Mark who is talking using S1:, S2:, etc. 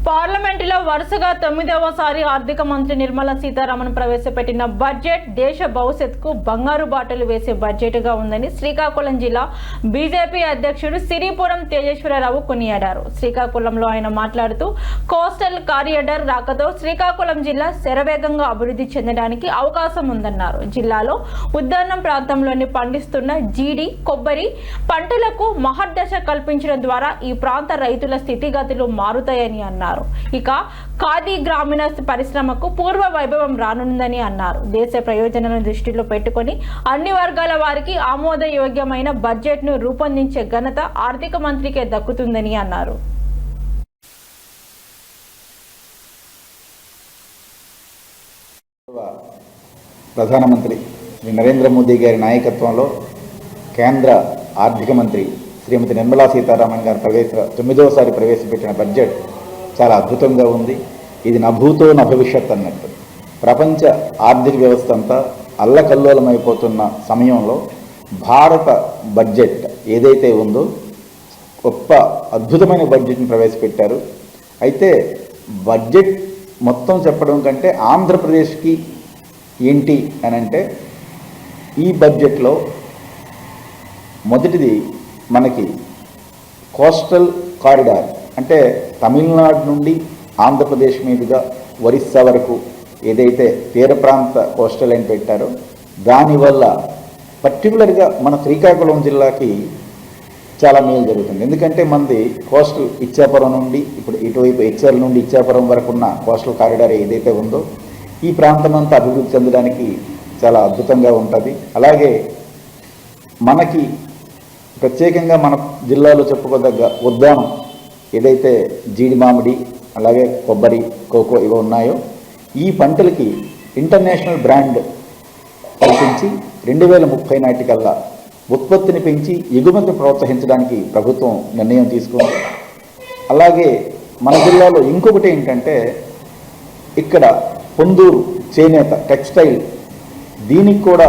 S1: పార్లమెంటులో వరుసగా 9వసారి ఆర్థిక మంత్రి నిర్మలా సీతారామన్ ప్రవేశపెట్టిన బడ్జెట్ దేశ భవిష్యత్తుకు బంగారు బాటలు వేసే బడ్జెట్గా ఉందని శ్రీకాకుళం జిల్లా బీజేపీ అధ్యక్షుడు సిరిపురం తేజేశ్వరరావు కొనియాడారు. శ్రీకాకుళంలో ఆయన మాట్లాడుతూ కోస్టల్ కారిడార్ రాకతో శ్రీకాకుళం జిల్లా శరవేగంగా అభివృద్ధి చెందడానికి అవకాశం ఉందన్నారు. జిల్లాలో ఉద్యానం ప్రాంతంలోని పండిస్తున్న జీడి, కొబ్బరి పంటలకు మహర్దశ కల్పించడం ద్వారా ఈ ప్రాంత రైతుల స్థితిగతులు మారుతాయని అన్నారు. ఇక ఖాదీ గ్రామీణ పరిశ్రమకు పూర్వ వైభవం రానుందని అన్నారు. దేశ ప్రయోజనాలను దృష్టిలో పెట్టుకొని అన్ని వర్గాల వారికి ఆమోదయోగ్యమైన బడ్జెట్ ను రూపొందించే ఘనత ఆర్థిక మంత్రికే దక్కుతుందని అన్నారు.
S2: ప్రధానమంత్రి శ్రీ నరేంద్ర మోదీ గారి నాయకత్వంలో కేంద్ర ఆర్థిక మంత్రి శ్రీమతి నిర్మలా సీతారామన్ గారు 9వసారి ప్రవేశపెట్టిన బడ్జెట్ చాలా అద్భుతంగా ఉంది. ఇది నభూతో నభవిష్యత్ అన్నట్టు. ప్రపంచ ఆర్థిక వ్యవస్థ అంతా అల్లకల్లోలమైపోతున్న సమయంలో భారత బడ్జెట్ ఏదైతే ఉందో గొప్ప అద్భుతమైన బడ్జెట్ని ప్రవేశపెట్టారు. అయితే బడ్జెట్ మొత్తం చెప్పడం కంటే ఆంధ్రప్రదేశ్కి ఏంటి అని అంటే, ఈ బడ్జెట్లో మొదటిది మనకి కోస్టల్ కారిడార్, అంటే తమిళనాడు నుండి ఆంధ్రప్రదేశ్ మీదుగా ఒరిస్సా వరకు ఏదైతే తీర ప్రాంత కోస్టల్ లైన్ పెట్టారో దానివల్ల పర్టికులర్గా మన శ్రీకాకుళం జిల్లాకి చాలా మేలు జరుగుతుంది. ఎందుకంటే మనది కోస్టల్ ఇచ్చాపురం నుండి ఇప్పుడు ఇటువైపు హెచ్ఆర్ నుండి ఇచ్చాపురం వరకు ఉన్న కోస్టల్ కారిడార్ ఏదైతే ఉందో ఈ ప్రాంతం అంతా అభివృద్ధి చెందడానికి చాలా అద్భుతంగా ఉంటుంది. అలాగే మనకి ప్రత్యేకంగా మన జిల్లాలో చెప్పుకోదగ్గ ఉద్యానం ఏదైతే జీడి మామిడి అలాగే కొబ్బరి, కోకో ఇవి ఉన్నాయో ఈ పంటలకి ఇంటర్నేషనల్ బ్రాండ్ కల్పించి 2030 నాటికల్లా ఉత్పత్తిని పెంచి ఎగుమతిని ప్రోత్సహించడానికి ప్రభుత్వం నిర్ణయం తీసుకుంది. అలాగే మన జిల్లాలో ఇంకొకటి ఏంటంటే, ఇక్కడ పొందూరు చేనేత టెక్స్టైల్ దీనికి కూడా